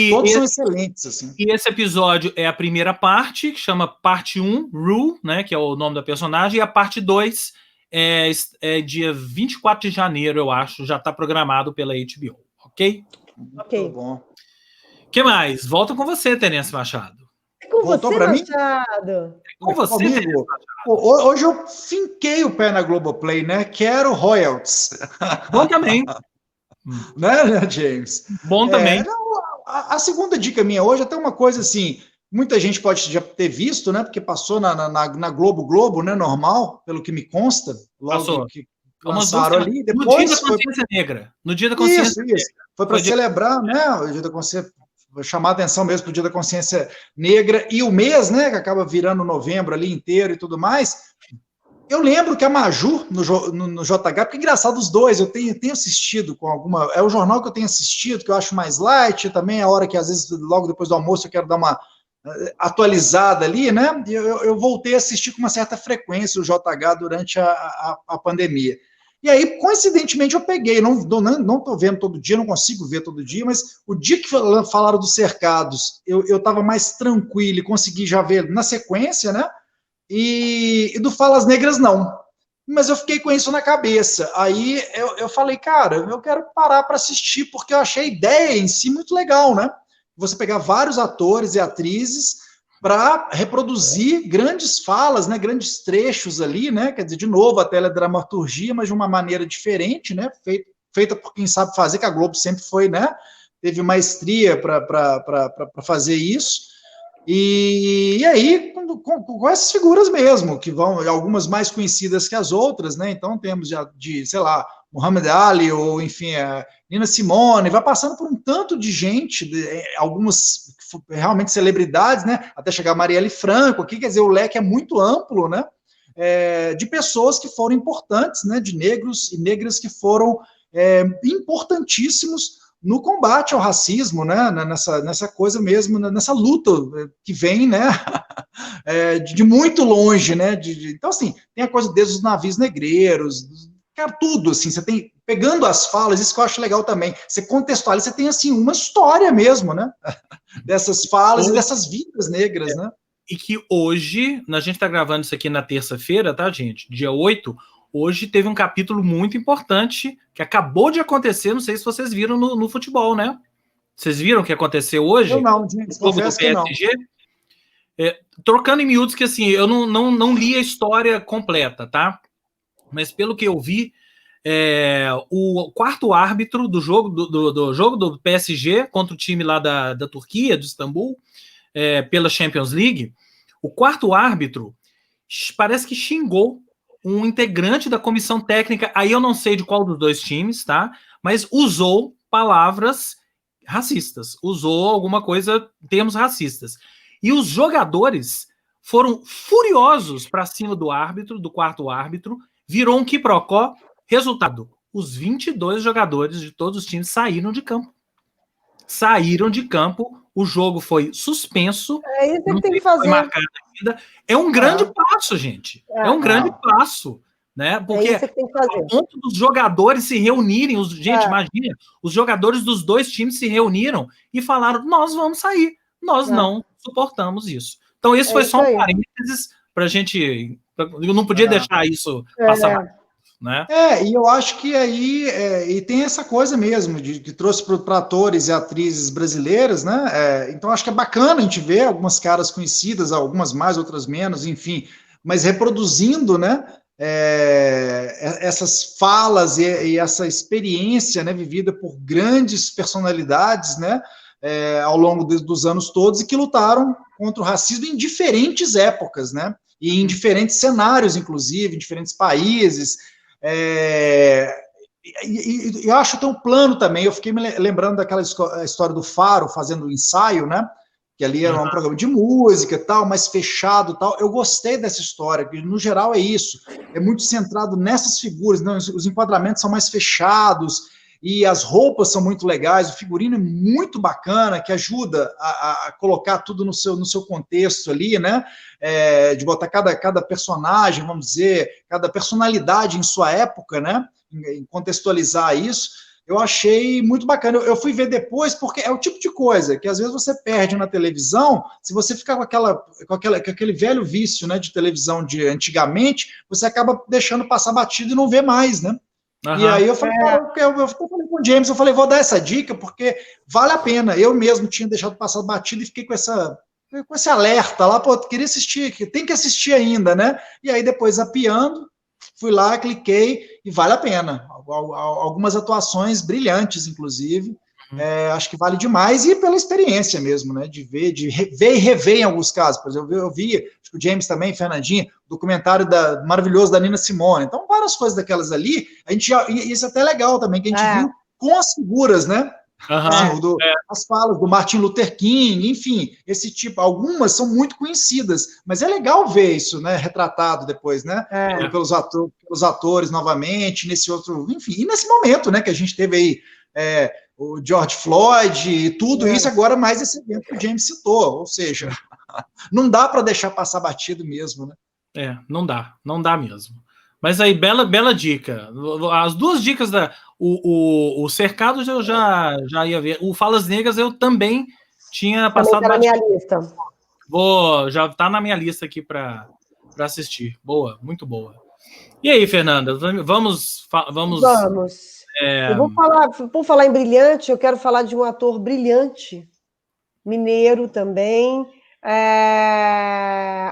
Todos são excelentes, assim. E esse episódio é a primeira parte, que chama parte 1, Rue, né? Que é o nome da personagem, e a parte 2 é dia 24 de janeiro, eu acho, já está programado pela HBO, ok? Muito bom. O que mais? Volta com você, Terence Machado. Voltou para mim? Com você, comigo. Hoje eu finquei o pé na Globoplay, né? Quero royalties. Bom também. Né, James? Bom também. A segunda dica minha hoje é até uma coisa assim, muita gente pode já ter visto, né? Porque passou na Globo, né? Normal, pelo que me consta. Logo que lançaram ali. Depois no dia da consciência negra. No dia da consciência negra. Foi para celebrar, né? O dia da consciência, chamar a atenção mesmo para o Dia da Consciência Negra e o mês, né, que acaba virando novembro ali inteiro e tudo mais. Eu lembro que a Maju, no JH, porque é engraçado os dois, eu tenho assistido com alguma... É o jornal que eu tenho assistido, que eu acho mais light, também é a hora que, às vezes, logo depois do almoço, eu quero dar uma atualizada ali, né? E eu voltei a assistir com uma certa frequência o JH durante a pandemia. E aí, coincidentemente, eu peguei, não estou vendo todo dia, não consigo ver todo dia, mas o dia que falaram dos cercados, eu estava mais tranquilo e consegui já ver na sequência, né? E do Falas Negras, não. Mas eu fiquei com isso na cabeça. Aí eu falei, cara, eu quero parar para assistir, porque eu achei a ideia em si muito legal, né? Você pegar vários atores e atrizes para reproduzir grandes falas, né, grandes trechos ali, né, quer dizer, de novo, a teledramaturgia, mas de uma maneira diferente, né, feita por quem sabe fazer, que a Globo sempre foi, né, teve maestria para fazer isso, e aí, com essas figuras mesmo, que vão, algumas mais conhecidas que as outras, né, então temos já sei lá, Muhammad Ali, ou enfim, a Nina Simone, vai passando por um tanto de gente, algumas realmente celebridades, né, até chegar a Marielle Franco aqui, quer dizer, o leque é muito amplo, né, de pessoas que foram importantes, né, de negros e negras que foram importantíssimos no combate ao racismo, né, nessa coisa mesmo, nessa luta que vem, né, de muito longe, né, então assim, tem a coisa desde os navios negreiros, cara, tudo, assim, você tem, pegando as falas, isso que eu acho legal também, você contextualiza, você tem, assim, uma história mesmo, né, dessas falas e dessas vidas negras, né. E que hoje, a gente tá gravando isso aqui na terça-feira, tá, gente, dia 8, hoje teve um capítulo muito importante que acabou de acontecer, não sei se vocês viram no futebol, né? Vocês viram o que aconteceu hoje? Eu não, gente, confesso que não. Trocando em miúdos, que assim, eu não li a história completa, tá? Mas pelo que eu vi, o quarto árbitro do jogo do jogo do PSG contra o time lá da Turquia, de Istambul, pela Champions League, o quarto árbitro parece que xingou um integrante da comissão técnica, aí eu não sei de qual dos dois times, tá? Mas usou palavras racistas, usou alguma coisa, termos racistas. E os jogadores foram furiosos para cima do árbitro, do quarto árbitro, virou um quiprocó. Resultado, os 22 jogadores de todos os times saíram de campo. O jogo foi suspenso. É isso que tem que fazer. É um grande passo, gente. É um grande passo. Né? Porque isso que tem que fazer. A ponto dos jogadores se reunirem, imagina, os jogadores dos dois times se reuniram e falaram, nós vamos sair, nós não suportamos isso. Então esse foi só um parênteses para a gente, eu não podia deixar isso passar. Né? E eu acho que aí e tem essa coisa mesmo que trouxe para atores e atrizes brasileiras, né? Então acho que é bacana a gente ver algumas caras conhecidas, algumas mais, outras menos, enfim, mas reproduzindo, né? Essas falas e essa experiência, né, vivida por grandes personalidades, né? Ao longo dos anos todos e que lutaram contra o racismo em diferentes épocas, né? E em diferentes cenários, inclusive, em diferentes países. E eu acho que tem um plano também. Eu fiquei me lembrando daquela história do Faro fazendo o ensaio, né? Que ali era um programa de música e tal, mais fechado e tal. Eu gostei dessa história, que no geral é isso. É muito centrado nessas figuras, né? Os enquadramentos são mais fechados e as roupas são muito legais, o figurino é muito bacana, que ajuda a colocar tudo no seu contexto ali, né? De botar cada personagem, vamos dizer, cada personalidade em sua época, né? Em contextualizar isso. Eu achei muito bacana. Eu fui ver depois, porque é o tipo de coisa que às vezes você perde na televisão, se você ficar com aquele velho vício, né, de televisão de antigamente, você acaba deixando passar batido e não vê mais, né? Uhum. E aí eu falei, eu falei com o James, eu falei, vou dar essa dica, porque vale a pena. Eu mesmo tinha deixado passar batido e fiquei com esse alerta lá, pô, queria assistir, tem que assistir ainda, né? E aí depois, zapeando, fui lá, cliquei e vale a pena. Algumas atuações brilhantes, inclusive. Acho que vale demais e pela experiência mesmo, né? De ver e rever em alguns casos. Por exemplo, eu vi, acho que o James também, Fernandinho, documentário maravilhoso da Nina Simone. Então, várias coisas daquelas ali. Isso é até legal também, que a gente viu com as figuras, né? Uhum, as falas do Martin Luther King, enfim, esse tipo, algumas são muito conhecidas, mas é legal ver isso, né, retratado depois, né, pelos atores novamente, nesse outro, enfim, e nesse momento, né, que a gente teve aí o George Floyd e tudo isso, agora mais esse evento que o James citou, ou seja, não dá para deixar passar batido mesmo, né? Não dá mesmo. Mas aí, bela dica. As duas dicas o Cercados eu já ia ver. O Falas Negras eu também tinha passado. Tá na minha lista. Já tá na minha lista aqui para assistir. Boa, muito boa. E aí, Fernanda, vamos. Eu vou falar, por falar em brilhante, eu quero falar de um ator brilhante, mineiro também,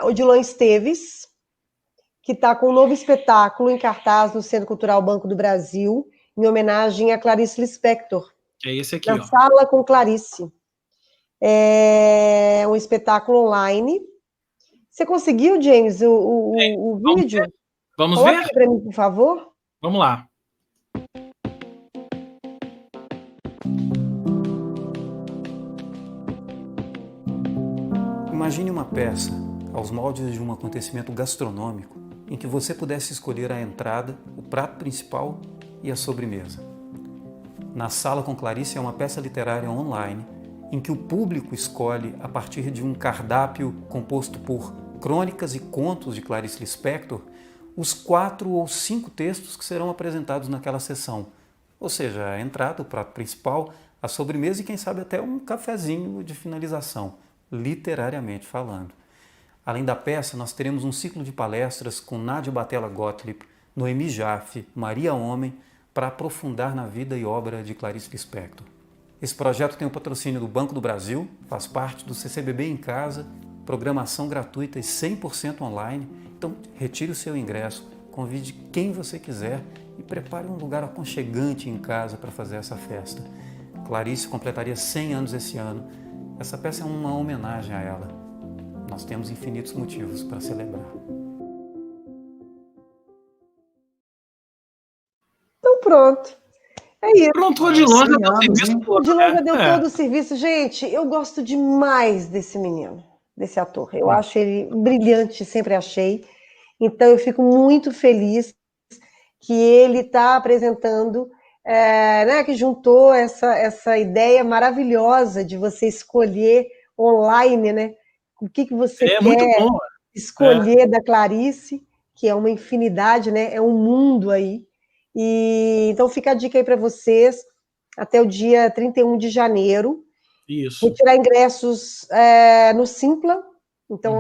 Odilon Esteves, que está com um novo espetáculo em cartaz no Centro Cultural Banco do Brasil, em homenagem a Clarice Lispector. É esse aqui, Na Sala com Clarice. É um espetáculo online. Você conseguiu, James, o vídeo? Vamos Coloca ver? para mim, por favor. Vamos lá. Imagine uma peça aos moldes de um acontecimento gastronômico em que você pudesse escolher a entrada, o prato principal e a sobremesa. Na Sala com Clarice é uma peça literária online em que o público escolhe, a partir de um cardápio composto por crônicas e contos de Clarice Lispector, os 4 ou 5 textos que serão apresentados naquela sessão. Ou seja, a entrada, o prato principal, a sobremesa e, quem sabe, até um cafezinho de finalização, literariamente falando. Além da peça, nós teremos um ciclo de palestras com Nádia Batella Gottlieb, Noemi Jaffe, Maria Homem, para aprofundar na vida e obra de Clarice Lispector. Esse projeto tem o patrocínio do Banco do Brasil, faz parte do CCBB em Casa, programação gratuita e 100% online. Então, retire o seu ingresso, convide quem você quiser e prepare um lugar aconchegante em casa para fazer essa festa. Clarice completaria 100 anos esse ano. Essa peça é uma homenagem a ela. Nós temos infinitos motivos para celebrar. Então pronto. É isso. Pronto, de longe já deu serviço todo. De longe já deu todo o serviço. Gente, eu gosto demais desse menino, desse ator. Eu acho ele brilhante, sempre achei. Então eu fico muito feliz que ele está apresentando, né, que juntou essa ideia maravilhosa de você escolher online, né, o que você quer muito bom. escolher da Clarice, que é uma infinidade, né, é um mundo aí. E então fica a dica aí para vocês, até o dia 31 de janeiro. Isso. Retirar ingressos no Simpla, então,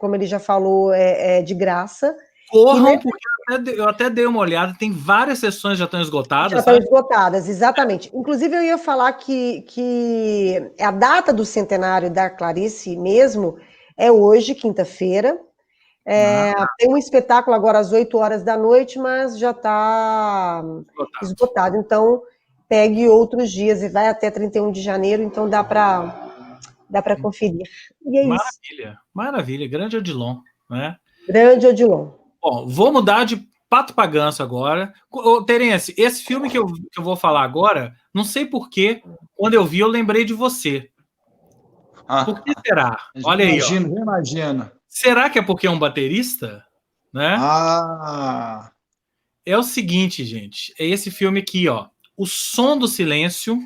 como ele já falou, é de graça. Corram, porque eu até dei uma olhada, tem várias sessões já estão esgotadas. Já estão esgotadas, exatamente. Inclusive, eu ia falar que a data do centenário da Clarice mesmo é hoje, quinta-feira. Tem um espetáculo agora às 8 horas da noite, mas já está esgotado. Então, pegue outros dias e vai até 31 de janeiro, então dá para conferir. E é maravilha, isso. Maravilha. Grande Odilon, né? Grande Odilon. Bom, vou mudar de pato pra ganso agora. Terence, esse filme que eu vou falar agora, não sei porquê, quando eu vi, eu lembrei de você. Por que será? Olha aí, Imagina. Será que é porque é um baterista? Né? É o seguinte, gente. É esse filme aqui, ó. O Som do Silêncio,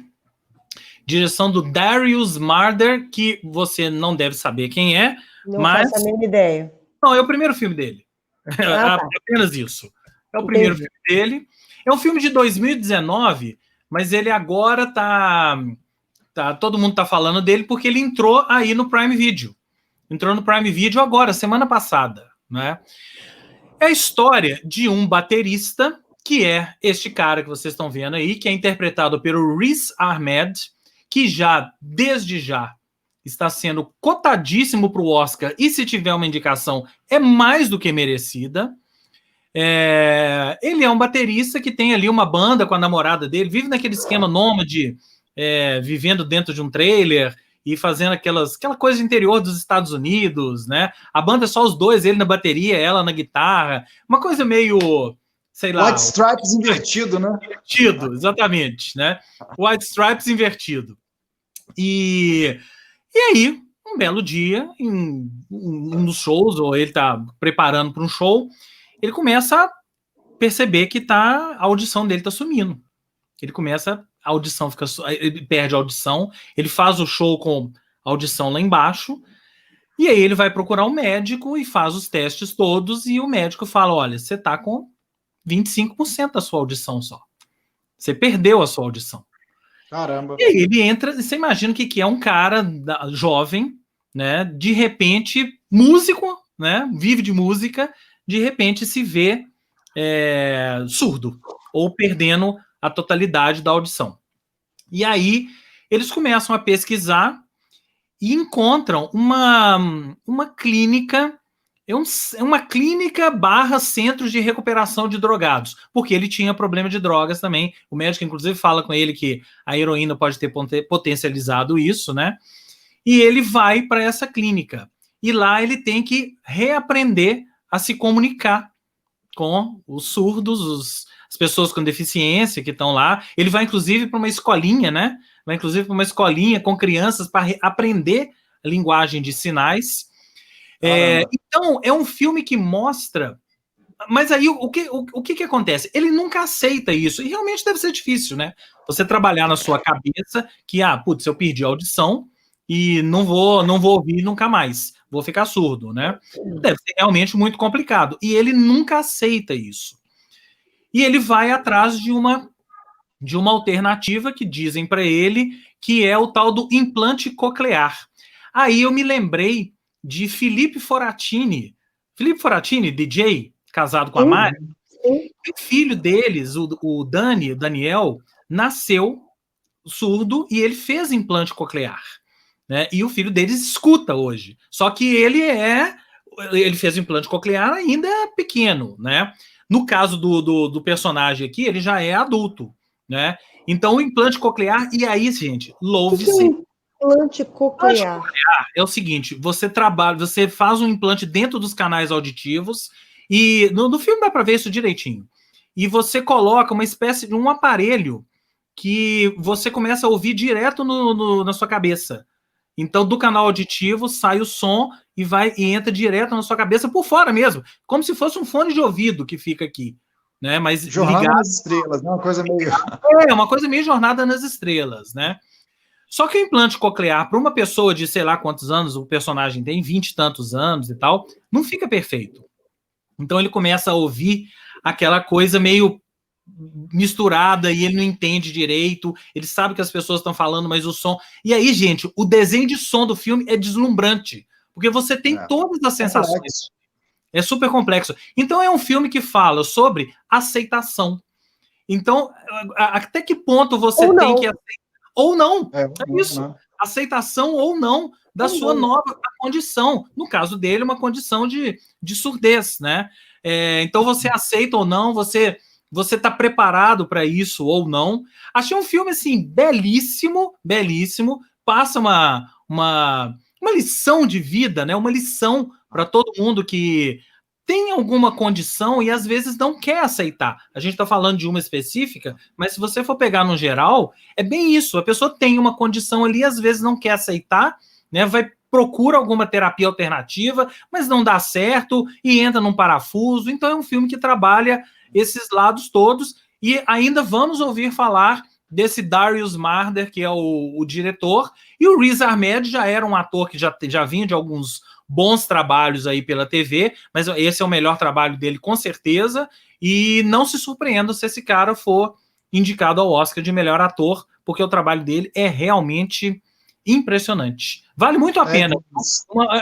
direção do Darius Marder, que você não deve saber quem é. Não faço a mínima ideia. Não, é o primeiro filme dele. Apenas isso. É o primeiro filme dele. É um filme de 2019, mas ele agora todo mundo tá falando dele porque ele entrou aí no Prime Video. Entrou no Prime Video agora, semana passada, né? É a história de um baterista, que é este cara que vocês estão vendo aí, que é interpretado pelo Riz Ahmed, que desde já, está sendo cotadíssimo para o Oscar, e se tiver uma indicação, é mais do que merecida. Ele é um baterista que tem ali uma banda com a namorada dele, vive naquele esquema nômade, vivendo dentro de um trailer e fazendo aquela coisa interior dos Estados Unidos, né? A banda é só os dois, ele na bateria, ela na guitarra, uma coisa meio, sei lá... White Stripes invertido, né? Invertido, exatamente, né? White Stripes invertido. E aí, um belo dia, em um dos shows, ou ele tá preparando para um show, ele começa a perceber que a audição dele tá sumindo. A audição ele perde a audição, ele faz o show com a audição lá embaixo, e aí ele vai procurar um médico e faz os testes todos, e o médico fala, olha, você tá com 25% da sua audição só. Você perdeu a sua audição. Caramba. E aí ele entra, você imagina o que é um cara jovem, né? De repente, músico, né? Vive de música, de repente se vê surdo, ou perdendo a totalidade da audição. E aí eles começam a pesquisar e encontram uma clínica, uma clínica / centros de recuperação de drogados, porque ele tinha problema de drogas também. O médico, inclusive, fala com ele que a heroína pode ter potencializado isso, né? E ele vai para essa clínica. E lá ele tem que reaprender a se comunicar com os surdos, as pessoas com deficiência que estão lá. Ele vai, inclusive, para uma escolinha, né? Vai, inclusive, para uma escolinha com crianças para aprender a linguagem de sinais. Então, é um filme que mostra... Mas aí, o que acontece? Ele nunca aceita isso. E realmente deve ser difícil, né? Você trabalhar na sua cabeça que, putz, eu perdi a audição e não vou ouvir nunca mais. Vou ficar surdo, né? Deve ser realmente muito complicado. E ele nunca aceita isso. E ele vai atrás de uma alternativa que dizem para ele que é o tal do implante coclear. Aí eu me lembrei de Felipe Foratini. Felipe Foratini, DJ, casado com a Mari. O filho deles, o Daniel, nasceu surdo e ele fez implante coclear. Né? E o filho deles escuta hoje. Só que ele fez o implante coclear ainda pequeno, né? No caso do personagem aqui, ele já é adulto, né? Então, o implante coclear, e aí, gente, louve-se. Implante coclear é o seguinte, você faz um implante dentro dos canais auditivos, e no filme dá para ver isso direitinho. E você coloca uma espécie de um aparelho que você começa a ouvir direto na sua cabeça. Então, do canal auditivo sai o som e entra direto na sua cabeça por fora mesmo, como se fosse um fone de ouvido que fica aqui, né? Mas Jornada nas Estrelas, né? Uma coisa meio Jornada nas Estrelas, né? Só que o implante coclear para uma pessoa de sei lá quantos anos o personagem tem, 20 e tantos anos e tal, não fica perfeito. Então ele começa a ouvir aquela coisa meio misturada e ele não entende direito, ele sabe que as pessoas estão falando, mas o som... E aí, gente, o desenho de som do filme é deslumbrante, porque você tem todas as sensações. É super complexo. Então é um filme que fala sobre aceitação. Então, até que ponto você tem que aceitar? Ou não. É isso. Não. Aceitação ou não da sua nova condição. No caso dele, uma condição de surdez, né? Então você aceita ou não, você está preparado para isso ou não. Achei um filme, assim, belíssimo, belíssimo. Passa uma lição de vida, né? Uma lição para todo mundo que tem alguma condição e às vezes não quer aceitar. A gente está falando de uma específica, mas se você for pegar no geral, é bem isso. A pessoa tem uma condição ali, às vezes não quer aceitar, né? Procura alguma terapia alternativa, mas não dá certo e entra num parafuso. Então é um filme que trabalha esses lados todos, e ainda vamos ouvir falar desse Darius Marder, que é o diretor, e o Riz Ahmed já era um ator que já vinha de alguns bons trabalhos aí pela TV, mas esse é o melhor trabalho dele, com certeza, e não se surpreenda se esse cara for indicado ao Oscar de melhor ator, porque o trabalho dele é realmente impressionante. Vale muito a pena.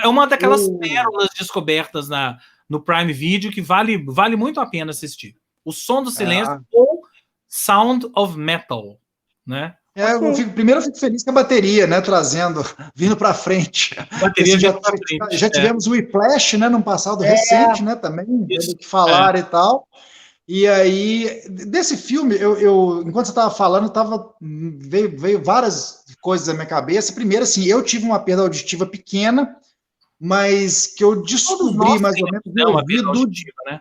É uma daquelas pérolas descobertas no Prime Video que vale muito a pena assistir. O Som do Silêncio ou Sound of Metal, né? Primeiro eu fico feliz com a bateria, né? Vindo para frente. Bateria já tivemos o Whiplash, né? Num passado recente, né? Também, do que falar e tal. E aí, desse filme, enquanto você estava falando, veio várias coisas na minha cabeça. Primeiro, assim, eu tive uma perda auditiva pequena, mas que eu descobri mais ou menos no ouvido. Né?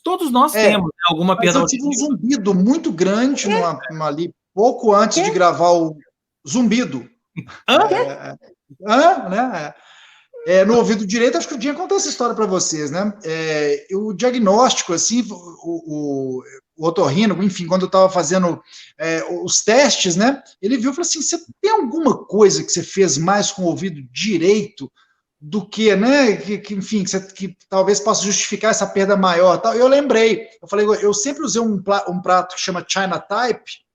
Todos nós temos alguma perda auditiva. Eu tive um zumbido muito grande ali, pouco antes de gravar o Zumbido. Né? No ouvido direito, acho que o Dinho contou essa história para vocês, né? O diagnóstico, assim, o otorrino, enfim, quando eu estava fazendo os testes, né? Ele viu e falou assim: você tem alguma coisa que você fez mais com o ouvido direito do que, né? Enfim, que talvez possa justificar essa perda maior. Tal. Eu lembrei, eu falei, eu sempre usei um prato que chama China Type,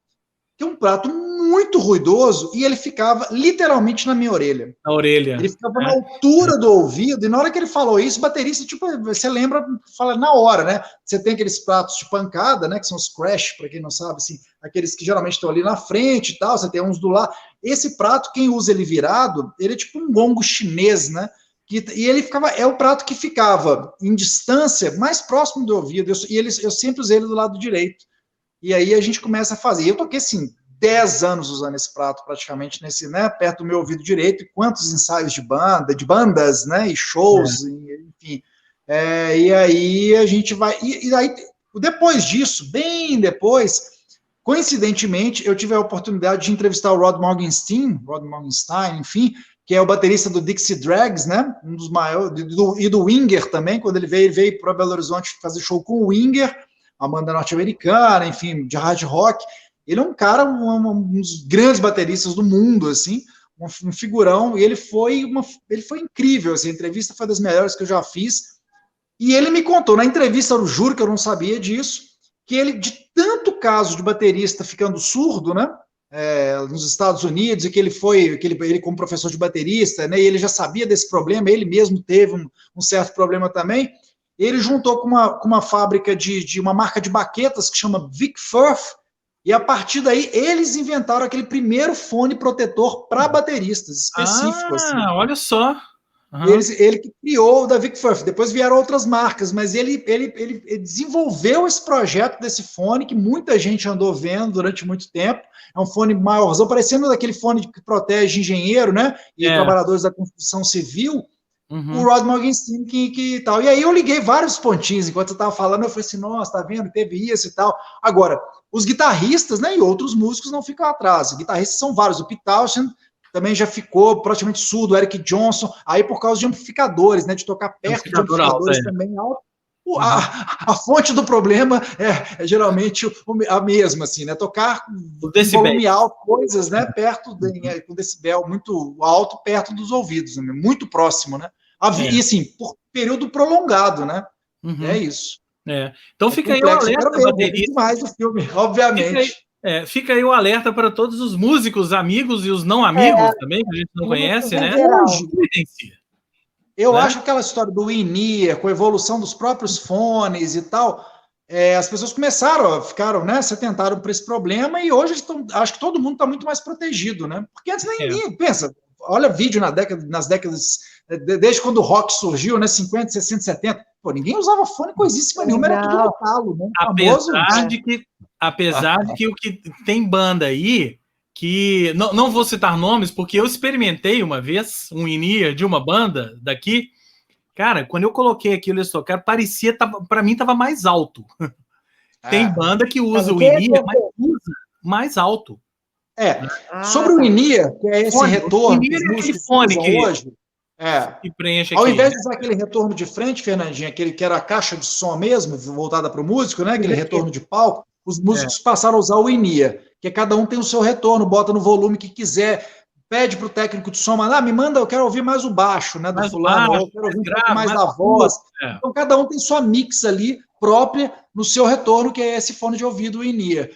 que é um prato muito ruidoso, e ele ficava literalmente na minha orelha. Na orelha. Ele ficava na altura do ouvido, e na hora que ele falou isso, o baterista, tipo, você lembra, fala na hora, né? Você tem aqueles pratos de pancada, né? Que são os crash, para quem não sabe, assim, aqueles que geralmente estão ali na frente e tal, você tem uns do lado. Esse prato, quem usa ele virado, ele é tipo um gongo chinês, né? E ele ficava, é o prato que ficava em distância, mais próximo do ouvido, eu sempre usei ele do lado direito. E aí a gente começa a fazer. Eu toquei, assim, 10 anos usando esse prato, praticamente, né, perto do meu ouvido direito, e quantos ensaios de bandas, né, e shows, enfim. E aí a gente vai... E aí, depois disso, bem depois, coincidentemente, eu tive a oportunidade de entrevistar o Rod Morgenstein, enfim, que é o baterista do Dixie Dregs, né, um dos maiores, e do Winger também, quando ele veio para Belo Horizonte fazer show com o Winger, uma banda norte-americana, enfim, de hard rock. Ele é um cara, um dos grandes bateristas do mundo, assim, um figurão, e ele foi incrível, assim, a entrevista foi das melhores que eu já fiz, e ele me contou, na entrevista, eu juro que eu não sabia disso, que ele, de tanto caso de baterista ficando surdo, né, nos Estados Unidos, e que ele como professor de baterista, né, e ele já sabia desse problema, ele mesmo teve um certo problema também. Ele juntou com uma fábrica de uma marca de baquetas que chama Vic Firth, e a partir daí eles inventaram aquele primeiro fone protetor para bateristas específico. Olha só. Ele que criou o da Vic Firth. Depois vieram outras marcas, mas ele desenvolveu esse projeto desse fone que muita gente andou vendo durante muito tempo. É um fone maiorzão, parecendo daquele fone que protege engenheiro, né? E trabalhadores da construção civil. O Rod Morgenstern que tal. E aí eu liguei vários pontinhos enquanto eu estava falando. Eu falei assim: nossa, tá vendo? Teve isso e tal. Agora, os guitarristas, né? E outros músicos não ficam atrás. Os guitarristas são vários. O Pete Townshend também já ficou praticamente surdo, o Eric Johnson, aí por causa de amplificadores, né, de tocar perto de amplificadores também alto. A fonte do problema é geralmente a mesma, assim, né, tocar com volume alto, coisas, né, perto, com decibel muito alto, perto dos ouvidos, né, muito próximo, né, e assim, por período prolongado, né, é isso. Então fica aí o alerta, baterista. Mais do filme, obviamente. Fica aí o alerta para todos os músicos, amigos e os não amigos também, que a gente não conhece, né? Eu acho que aquela história do in-ear, com a evolução dos próprios fones e tal, as pessoas ficaram, né, se atentaram para esse problema e hoje acho que todo mundo está muito mais protegido, né? Porque antes nem pensa, olha vídeo nas décadas, desde quando o rock surgiu, né, 50, 60, 70, pô, ninguém usava fone coisíssima nenhuma, era tudo no talo, né? Apesar de que o que tem banda aí, que não vou citar nomes, porque eu experimentei uma vez um in-ear de uma banda daqui, cara, quando eu coloquei aquilo eles tocaram, parecia, para mim tava mais alto. Tem banda que usa o in-ear, mas usa mais alto. Sobre o in-ear, que é esse retorno que os músicos usam hoje, que preenche ao invés de usar aquele retorno de frente, Fernandinho, aquele que era a caixa de som mesmo, voltada para o músico, né, aquele retorno de palco, os músicos passaram a usar o in-ear, que cada um tem o seu retorno, bota no volume que quiser, pede para o técnico de som, me manda, eu quero ouvir mais o baixo, né, do fulano, eu quero ouvir um pouco mais da voz. Então, cada um tem sua mix ali própria no seu retorno, que é esse fone de ouvido, o in-ear.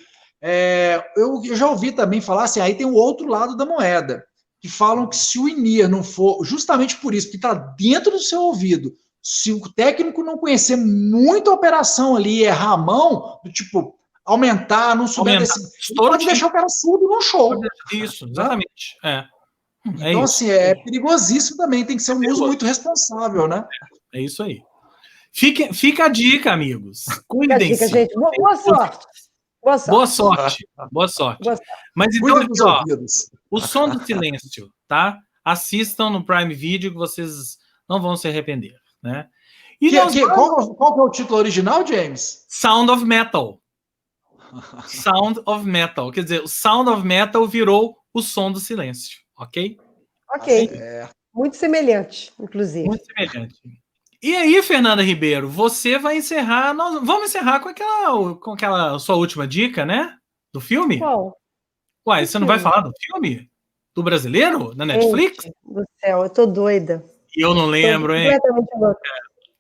Eu já ouvi também falar assim, aí tem o outro lado da moeda, que falam que se o in-ear não for, justamente por isso, que está dentro do seu ouvido, se o técnico não conhecer muito a operação ali e errar a mão, do tipo, aumentar, não souber pode deixar o cara surdo no show. Isso, exatamente. Então, assim, é perigosíssimo também, tem que ser um uso muito responsável, né? É isso aí. Fica a dica, amigos. Cuidem-se. Gente. Boa sorte. Boa sorte. Mas então, aqui, ó, O Som do Silêncio, tá? Assistam no Prime Video que vocês não vão se arrepender, né? Qual que é o título original, James? Sound of Metal. Sound of Metal. Quer dizer, o Sound of Metal virou o Som do Silêncio, ok? Ok. Muito semelhante, inclusive. Muito semelhante. E aí, Fernanda Ribeiro, você vai encerrar... Vamos encerrar com aquela sua última dica, né? Do filme? Qual? Uai, você não vai falar do filme? Do brasileiro? Na Netflix? Gente do céu, eu tô doida. E eu não lembro, hein?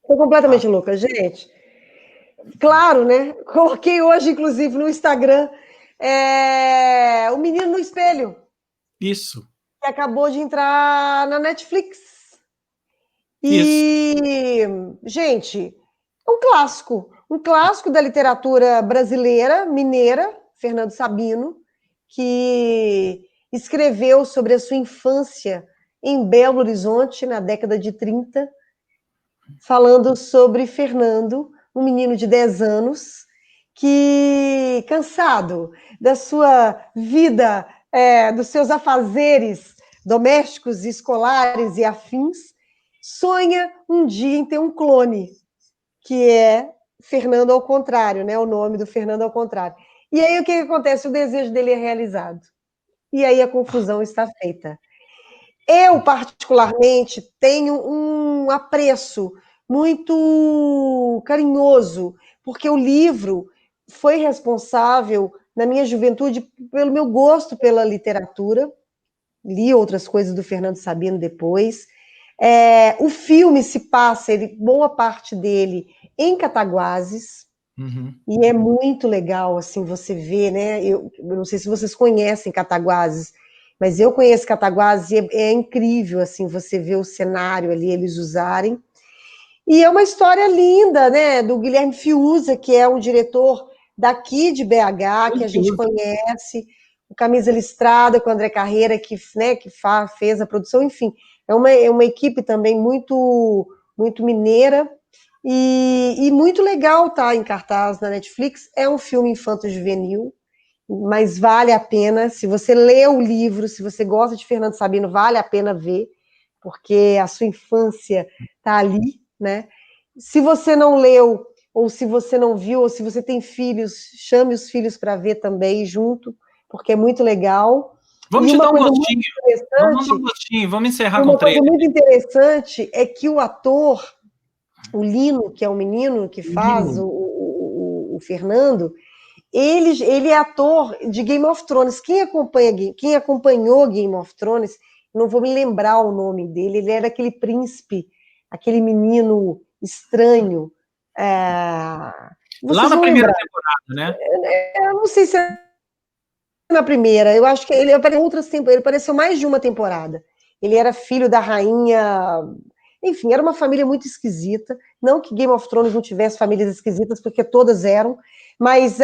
Tô completamente louca, gente. Claro, né? Coloquei hoje, inclusive, no Instagram, O Menino no Espelho. Isso. Que acabou de entrar na Netflix. E, gente, um clássico da literatura brasileira, mineira, Fernando Sabino, que escreveu sobre a sua infância em Belo Horizonte, na década de 30, falando sobre Fernando, um menino de 10 anos, que, cansado da sua vida, dos seus afazeres domésticos, escolares e afins, sonha um dia em ter um clone, que é Fernando ao contrário, né? O nome do Fernando ao contrário. E aí o que acontece? O desejo dele é realizado. E aí a confusão está feita. Eu, particularmente, tenho um apreço muito carinhoso, porque o livro foi responsável, na minha juventude, pelo meu gosto pela literatura. Li outras coisas do Fernando Sabino depois. O filme se passa, boa parte dele, em Cataguases. Uhum. E é muito legal, assim, você ver, né? Eu não sei se vocês conhecem Cataguases, mas eu conheço Cataguases e é incrível, assim, você ver o cenário ali, eles usarem. E é uma história linda, né? Do Guilherme Fiuza, que é um diretor daqui de BH, que a gente conhece, o Camisa Listrada, com o André Carreira, que fez a produção, enfim. É uma equipe também muito, muito mineira e muito legal tá em cartaz na Netflix. É um filme infanto-juvenil, mas vale a pena. Se você lê o livro, se você gosta de Fernando Sabino, vale a pena ver, porque a sua infância está ali, né? Se você não leu, ou se você não viu, ou se você tem filhos, chame os filhos para ver também junto, porque é muito legal. Vamos te dar um gostinho. Vamos dar um gostinho, vamos encerrar com o trailer. Uma coisa muito interessante é que o ator, o Lino, que é o menino que faz o Fernando, ele é ator de Game of Thrones. Quem acompanhou Game of Thrones, não vou me lembrar o nome dele, ele era aquele príncipe, aquele menino estranho. Lá na primeira temporada, né? Eu não sei se é na primeira, eu acho que ele apareceu mais de uma temporada. Ele era filho da rainha, enfim, era uma família muito esquisita. Não que Game of Thrones não tivesse famílias esquisitas, porque todas eram, mas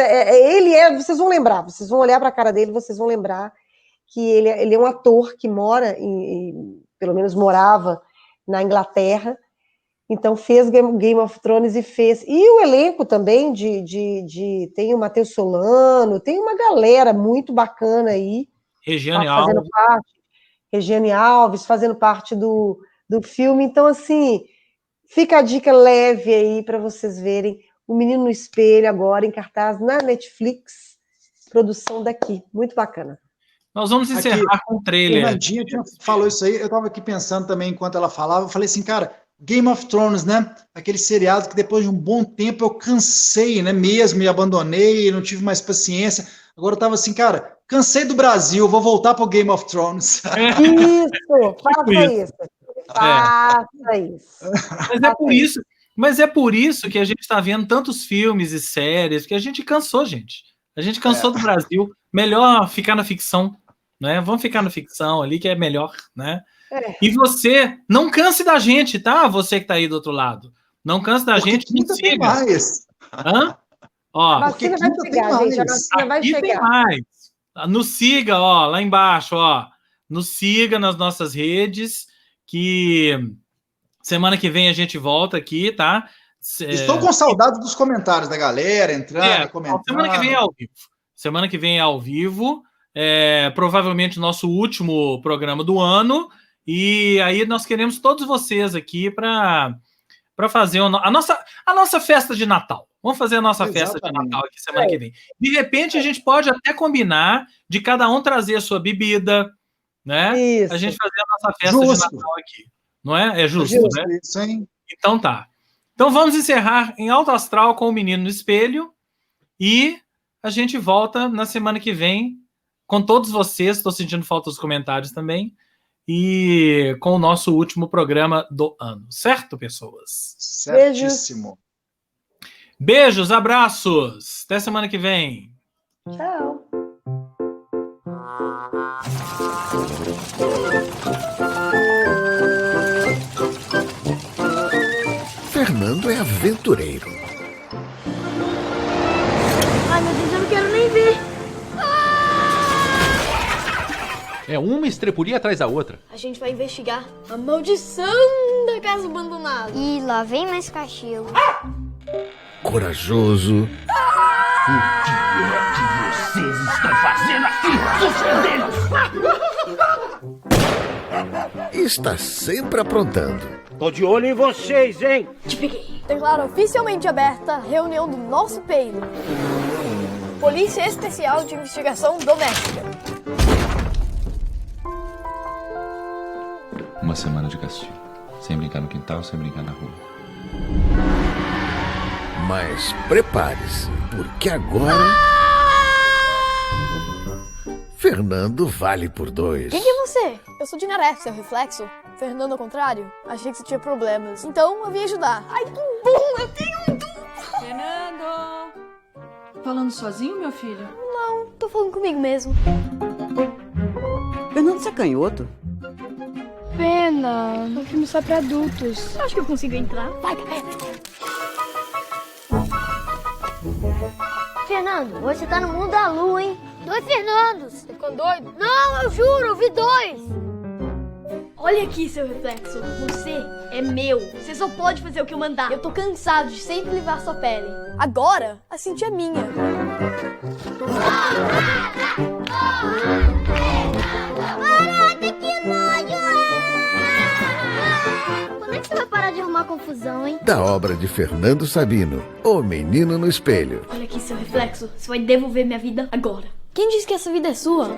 vocês vão lembrar, vocês vão olhar para a cara dele, vocês vão lembrar que ele é um ator que mora, pelo menos morava na Inglaterra, então fez Game of Thrones e o elenco também tem o Matheus Solano, tem uma galera muito bacana aí. Regiane Alves. Regiane Alves fazendo parte do filme. Então, assim, fica a dica leve aí para vocês verem O Menino no Espelho agora em cartaz na Netflix, produção daqui. Muito bacana. Nós vamos encerrar com o trailer. Fernandinha falou isso aí, eu estava aqui pensando também enquanto ela falava, eu falei assim, cara, Game of Thrones, né? Aquele seriado que depois de um bom tempo eu cansei, né? Mesmo, e abandonei, não tive mais paciência. Agora eu tava assim, cara, cansei do Brasil, vou voltar pro Game of Thrones. Isso, faça isso. Faça isso. Mas é por isso que a gente está vendo tantos filmes e séries, que a gente cansou, gente. A gente cansou do Brasil. Melhor ficar na ficção, né? Vamos ficar na ficção ali, que é melhor, né? E você, não canse da gente, tá? Você que tá aí do outro lado. Não canse da gente, nos siga. Tem mais. Hã? Ó, a vacina vai chegar, gente. A vacina vai chegar. Tem mais. Nos siga, ó, lá embaixo, ó. Nos siga nas nossas redes, que semana que vem a gente volta aqui, tá? Estou com saudade dos comentários da galera, entrando, comentando. Semana que vem é ao vivo. Semana que vem é ao vivo. Provavelmente o nosso último programa do ano. E aí nós queremos todos vocês aqui para fazer a nossa festa de Natal. Vamos fazer a nossa festa de Natal aqui semana que vem. De repente, a gente pode até combinar de cada um trazer a sua bebida, né? Isso. A gente fazer a nossa festa de Natal aqui. Não é? É justo, né? Isso, hein? Então tá. Então vamos encerrar em alto astral com o Menino no Espelho e a gente volta na semana que vem com todos vocês. Estou sentindo falta dos comentários também. E com o nosso último programa do ano. Certo, pessoas? Certíssimo. Beijos, abraços. Até semana que vem. Tchau. Fernando é aventureiro. Ai, meu Deus, eu não quero nem ver. É uma estrepulia atrás da outra. A gente vai investigar a maldição da casa abandonada. E lá vem mais cachorro. Corajoso. O que é que vocês estão fazendo aqui? Está sempre aprontando. Tô de olho em vocês, hein? Te peguei. Declaro oficialmente aberta a reunião do nosso peito. Polícia Especial de Investigação Doméstica. Uma semana de castigo. Sem brincar no quintal, sem brincar na rua. Mas prepare-se, porque agora... Fernando vale por 2. Quem é você? Eu sou Dinaré, seu reflexo. Fernando ao contrário. Achei que você tinha problemas. Então eu vim ajudar. Ai, que bom! Eu tenho um dom! Fernando! Falando sozinho, meu filho? Não, tô falando comigo mesmo. Fernando, você é canhoto? Pena, o filme só é pra adultos. Acho que eu consigo entrar. Vai, Fernando, você tá no mundo da lua, hein? 2 Fernandos. Você ficou doido? Não, eu juro, eu vi 2. Olha aqui, seu reflexo. Você é meu. Você só pode fazer o que eu mandar. Eu tô cansado de sempre livrar sua pele. Agora, a Cintia é minha. Caraca, que nojo! Quando é que você vai parar de arrumar confusão, hein? Da obra de Fernando Sabino, O Menino no Espelho. Olha aqui, seu reflexo. Você vai devolver minha vida agora. Quem disse que essa vida é sua?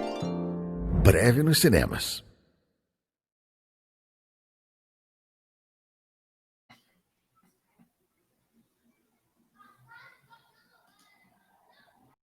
Breve nos cinemas.